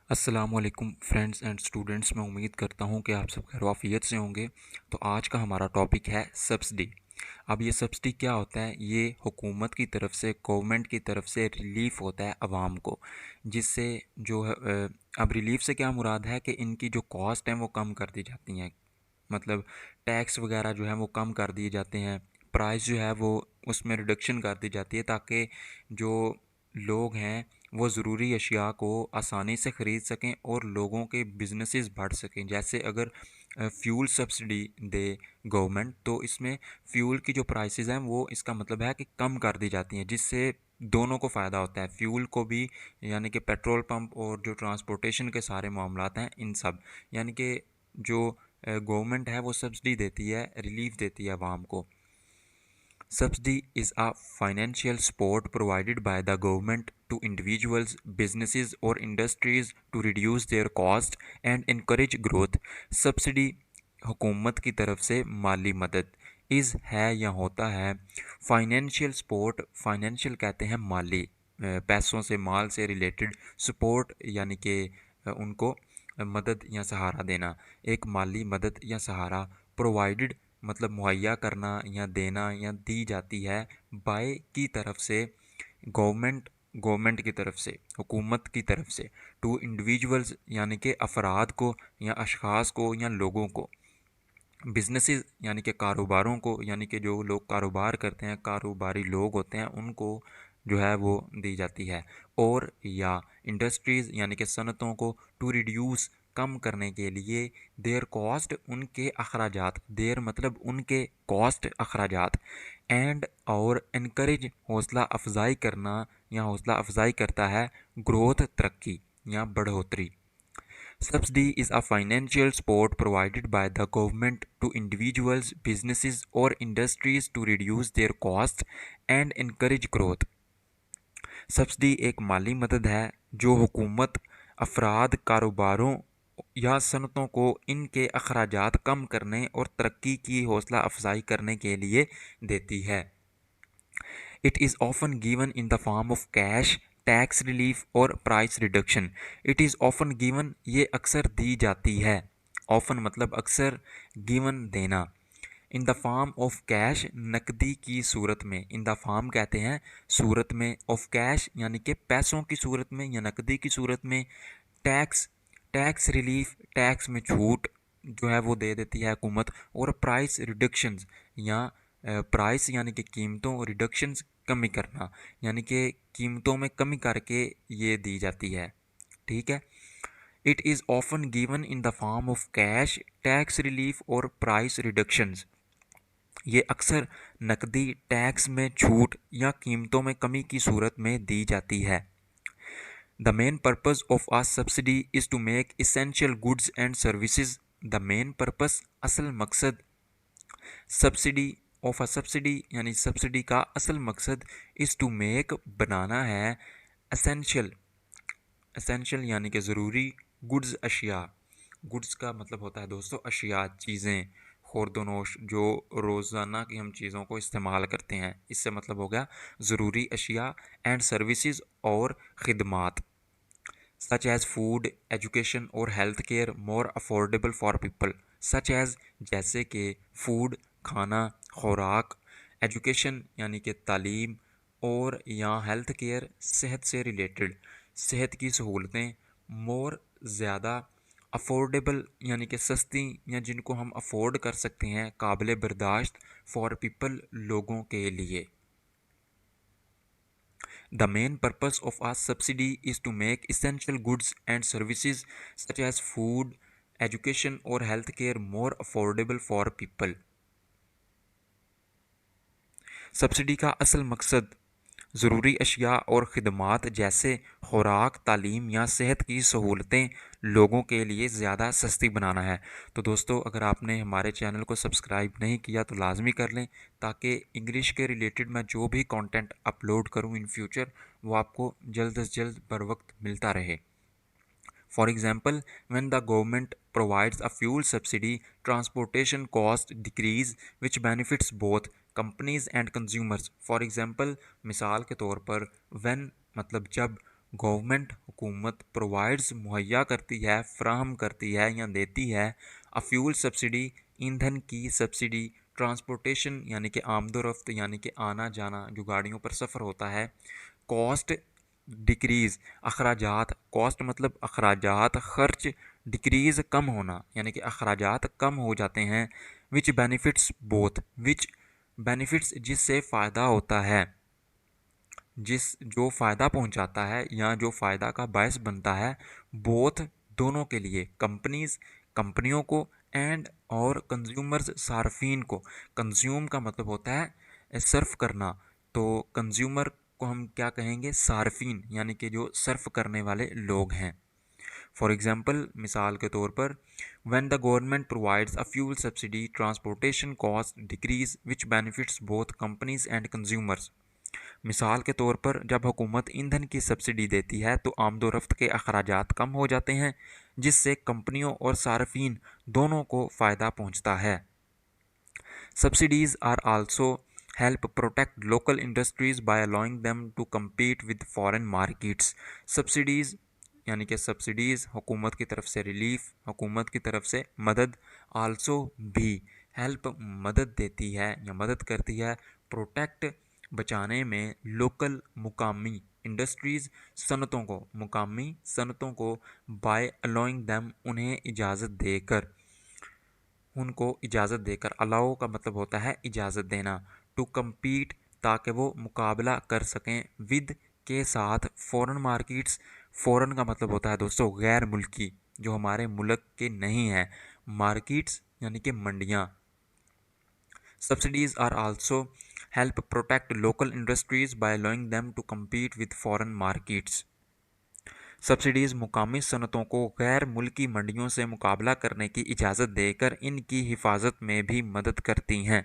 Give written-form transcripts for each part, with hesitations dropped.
अस्सलामुअलैकुम friends and students. मैं उम्मीद करता हूं कि आप सब खैरियत से होंगे। तो आज का हमारा टॉपिक है सब्सिडी। अब ये सब्सिडी क्या होता है? ये हुकूमत की तरफ से, गवर्नमेंट की तरफ से रिलीफ़ होता है आवाम को, जिससे जो है अब रिलीफ़ से क्या मुराद है कि इनकी जो कॉस्ट हैं वो कम कर दी जाती हैं। मतलब टैक्स वगैरह जो है वो कम कर दिए जाते हैं, प्राइस जो है वो उसमें रिडक्शन कर दी जाती है, ताकि जो लोग हैं वो ज़रूरी अशिया को आसानी से ख़रीद सकें और लोगों के बिजनेसेस बढ़ सकें। जैसे अगर फ्यूल सब्सिडी दे गवर्नमेंट, तो इसमें फ्यूल की जो प्राइसेस हैं वो, इसका मतलब है कि कम कर दी जाती हैं, जिससे दोनों को फ़ायदा होता है, फ्यूल को भी, यानी कि पेट्रोल पंप और जो ट्रांसपोर्टेशन के सारे मामलात हैं इन सब, यानी कि जो गवर्नमेंट है वो सब्सिडी देती है, रिलीफ देती है आवाम को। Subsidy is a financial support provided by the government to individuals, businesses, or industries to reduce their cost and encourage growth. Subsidy हुकूमत की तरफ से माली मदद इज़ है या होता है। फाइनेंशियल सपोर्ट, फाइनेंशियल कहते हैं माली, पैसों से, माल से रिलेटेड, सपोर्ट यानी कि उनको मदद या सहारा देना, एक माली मदद या सहारा। प्रोवाइडेड मतलब मुहैया करना या देना या दी जाती है, बाय की तरफ से, गवर्नमेंट की तरफ से, हुकूमत की तरफ से, टू इंडिविजुअल्स यानी कि अफराद को या अशखास को या लोगों को, बिजनेसेस यानी कि कारोबारों को, यानी कि जो लोग कारोबार करते हैं, कारोबारी लोग होते हैं, उनको जो है वो दी जाती है। और या इंडस्ट्रीज़ यानी कि सनतों को, टू रिड्यूस कम करने के लिए, देयर कॉस्ट उनके अखराजात, देयर मतलब उनके कॉस्ट अखराजात, एंड और इनकरेज हौसला अफजाई करना या हौसला अफजाई करता है, ग्रोथ तरक्की या बढ़ोतरी। Subsidy is a financial support provided by the government to individuals, businesses, or industries to reduce their costs and encourage growth. Subsidy एक माली मदद है जो हुकूमत अफराद, कारोबारों या सनतों को इनके अखराजात कम करने और तरक्की की हौसला अफजाई करने के लिए देती है। It is often given in the form of cash, tax relief और price reduction. It is often given, ये अक्सर दी जाती है। ऑफन मतलब अक्सर, गिवन देना। In the form of cash, नकदी की सूरत में। इन द फॉर्म कहते हैं सूरत में, ऑफ कैश यानी कि पैसों की सूरत में या नकदी की सूरत में। टैक्स, टैक्स रिलीफ, टैक्स में छूट जो है वो दे देती है हुकूमत। और प्राइस रिडक्शंस या प्राइस यानी कि कीमतों, रिडक्शंस कमी करना, यानी कि कीमतों में कमी करके ये दी जाती है। ठीक है। It is often given in the form of cash, tax relief और प्राइस रिडक्शंस। ये अक्सर नकदी, टैक्स में छूट या कीमतों में कमी की सूरत में दी जाती है। The main purpose of a subsidy is to make essential goods and services. The main purpose असल मकसद, सब्सिडी ऑफ अ सब्सिडी यानी सब्सिडी का असल मकसद, इज़ टू मेक बनाना है, असेंशियल, असेंशियल यानी कि ज़रूरी, गुड्स अशिया, गुड्स का मतलब होता है दोस्तों अशिया, चीज़ें, खुर्दनोश, जो रोज़ाना की हम चीज़ों को इस्तेमाल करते हैं, इससे मतलब हो गया ज़रूरी अशिया, एंड सर्विसेज और ख़िदमात, सच एज़ फूड, एजुकेशन और health care more affordable for people. Such as जैसे कि फूड खाना, खुराक, एजुकेशन यानी कि तालीम, और या हेल्थ केयर सेहत से रिलेटेड, सेहत की सहूलतें, मोर ज़्यादा, अफोर्डेबल यानी कि सस्ती या जिनको हम अफोर्ड कर सकते हैं, काबिल बर्दाश्त, फॉर पीपल लोगों के लिए। The main purpose of a subsidy is to make essential goods and services such as food, education or healthcare more affordable for people. Subsidy का असल मकसद ज़रूरी अशिया और ख़िदमात जैसे खुराक, तालीम या सेहत की सहूलतें लोगों के लिए ज़्यादा सस्ती बनाना है। तो दोस्तों, अगर आपने हमारे चैनल को सब्सक्राइब नहीं किया तो लाजमी कर लें, ताकि इंग्लिश के रिलेटेड मैं जो भी कंटेंट अपलोड करूं इन फ्यूचर, वो आपको जल्द से जल्द बर वक्त मिलता रहे। For example, when the government provides a fuel subsidy, transportation cost decrease which benefits both companies and consumers. For example, मिसाल के तौर पर when मतलब जब गवर्नमेंट हुकूमत प्रोवाइड्स मुहैया करती है, फ्राहम करती है या देती है अ फ्यूल सब्सिडी, ईंधन की सब्सिडी, ट्रांसपोर्टेशन यानी कि आमदोरफ्त यानी कि आना जाना जो गाड़ियों पर सफ़र होता है, कॉस्ट डिक्रीज़ अखराजात, कॉस्ट मतलब अखराजात खर्च, डिक्रीज़ कम होना यानी कि अखराजात कम हो जाते हैं, विच बेनिफिट्स बोथ, विच बेनिफिट्स जिससे फ़ायदा होता है, जिस जो फ़ायदा पहुंचाता है या जो फ़ायदा का बायस बनता है, बोथ दोनों के लिए, कंपनीज़ कंपनियों को, एंड और कंज्यूमर्स सार्फिन को। कंज्यूम का मतलब होता है सर्फ करना, तो कंज्यूमर को हम क्या कहेंगे, सार्फिन यानी कि जो सर्फ करने वाले लोग हैं। फॉर एग्ज़ाम्पल मिसाल के तौर पर, when the government provides a fuel subsidy transportation cost decrease which benefits both companies and consumers. मिसाल के तौर पर जब हुकूमत ईंधन की सब्सिडी देती है तो आमदोरफ्त के अखराजात कम हो जाते हैं, जिससे कंपनियों और सार्फिन दोनों को फ़ायदा पहुंचता है। Subsidies are also help protect local industries by allowing them to compete with foreign markets। Subsidies यानी कि सब्सिडीज़ हुकूमत की तरफ से रिलीफ, हुकूमत की तरफ से मदद, आल्सो भी, हेल्प मदद देती है या मदद करती है, प्रोटेक्ट बचाने में, लोकल मुकामी इंडस्ट्रीज़ सनतों को, मुकामी सनतों को, बाय अलाउइंग दैम उन्हें इजाज़त देकर, उनको इजाज़त देकर, अलाउ का मतलब होता है इजाज़त देना, टू कम्पीट ताकि वो मुकाबला कर सकें, विद के साथ, फ़ॉरेन मार्केट्स, फ़ॉरेन का मतलब होता है दोस्तों गैर मुल्की, जो हमारे मुल्क के नहीं हैं, मार्केट्स यानी कि मंडियाँ। Subsidies are also help protect local industries by allowing them to compete with foreign markets. Subsidies मुकामी सनतों को गैर मुल्की मंडियों से मुकाबला करने की इजाज़त देकर इनकी हिफाजत में भी मदद करती हैं।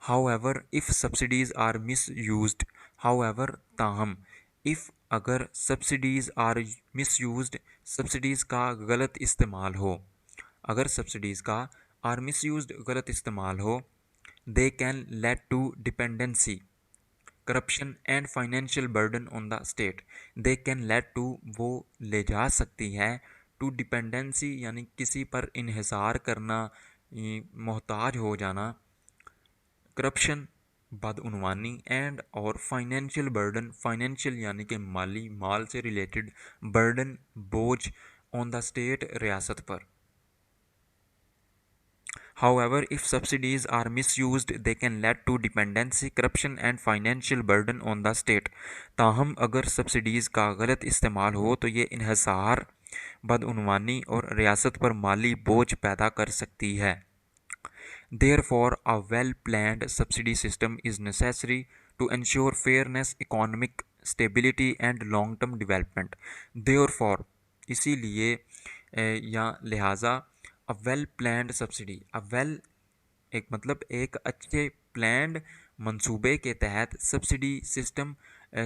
However if subsidies are misused, however ताहम, इफ़ अगर subsidies are misused, subsidies का गलत इस्तेमाल हो, अगर सब्सिडीज़ का आर मिस यूज्ड गलत इस्तेमाल हो, they can lead to dependency, corruption and financial burden on the state. They can lead to वो ले जा सकती है, टू डिपेंडेंसी यानी किसी पर इन्हिसार करना, मोहताज हो जाना, करप्शन बदउनवानी, एंड और फाइनेंशियल बर्डन, फाइनेंशियल यानी कि माली, माल से रिलेटेड, बर्डन बोझ, ऑन द स्टेट रियासत पर। However, if subsidies are misused, they can lead to dependency, corruption and financial burden on the state। ताहम अगर सब्सिडीज़ का गलत इस्तेमाल हो तो ये इन्हिसार, बदउनवानी और रियासत पर माली बोझ पैदा कर सकती है। Therefore, a well-planned subsidy system is necessary to ensure fairness, economic stability and long-term development। Therefore, इसीलिए या लिहाजा, अ well planned subsidy, a well एक मतलब एक अच्छे प्लान्ड मंसूबे के तहत सब्सिडी सिस्टम,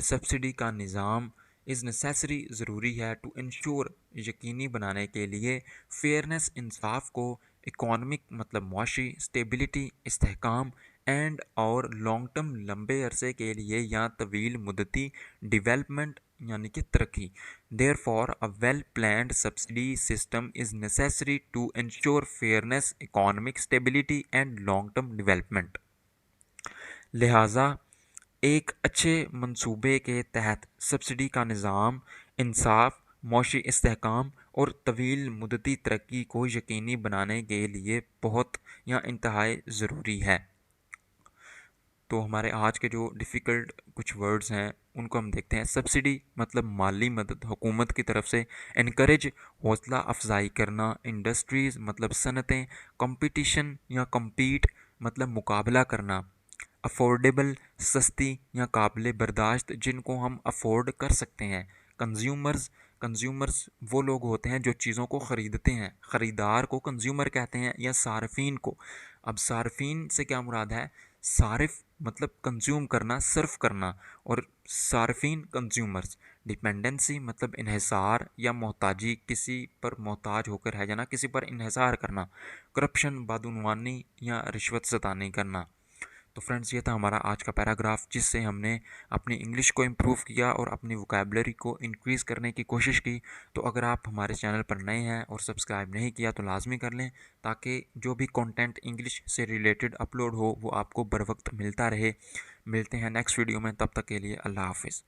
सब्सिडी का निज़ाम, इज़ नेसेसरी ज़रूरी है, टू इंश्योर यकीनी बनाने के लिए, फेयरनेस इंसाफ को, इकोनॉमिक मतलब मुआशी, स्टेबिलिटी इस्तेहकाम, एंड और लॉन्ग टर्म लंबे अरसे के लिए या तवील मुद्दती डेवलपमेंट यानी कि तरक्की। Therefore a well planned subsidy system is necessary to ensure fairness, economic stability and long term development. लिहाजा एक अच्छे मंसूबे के तहत सब्सिडी का निज़ाम इंसाफ, मौशी इस्तेहकाम और तवील मुद्दती तरक्की को यकीनी बनाने के लिए बहुत या इंतहाई ज़रूरी है। तो हमारे आज के जो डिफ़िकल्ट कुछ वर्ड्स हैं उनको हम देखते हैं। सब्सिडी मतलब माली मदद, हुकूमत की तरफ से। इनकरेज हौसला अफजाई करना। इंडस्ट्रीज़ मतलब सनतें। कंपटीशन या कम्पीट मतलब मुकाबला करना। अफोर्डेबल सस्ती या काबिल बर्दाश्त जिनको हम अफोर्ड कर सकते हैं। कंज्यूमर्स, कंज्यूमर्स वो लोग होते हैं जो चीज़ों को ख़रीदते हैं, ख़रीदार को कंज्यूमर कहते हैं, या सार्फिन को। अब सार्फिन से क्या मुराद है, सारिफ मतलब कंज्यूम करना, सर्फ करना, और सार्फिन कंज्यूमर्स। डिपेंडेंसी मतलब इन्हिसार या मोहताजी, किसी पर मोहताज होकर है जाना, किसी पर इन्हिसार करना। करप्शन बदउनवानी या रिश्वत सतानी करना। तो फ्रेंड्स, ये था हमारा आज का पैराग्राफ, जिससे हमने अपनी इंग्लिश को इम्प्रूव किया और अपनी वोकेबलरी को इंक्रीज़ करने की कोशिश की। तो अगर आप हमारे चैनल पर नए हैं और सब्सक्राइब नहीं किया तो लाजमी कर लें, ताकि जो भी कंटेंट इंग्लिश से रिलेटेड अपलोड हो वो आपको बर वक्त मिलता रहे। मिलते हैं नेक्स्ट वीडियो में, तब तक के लिए अल्लाह हाफिज़।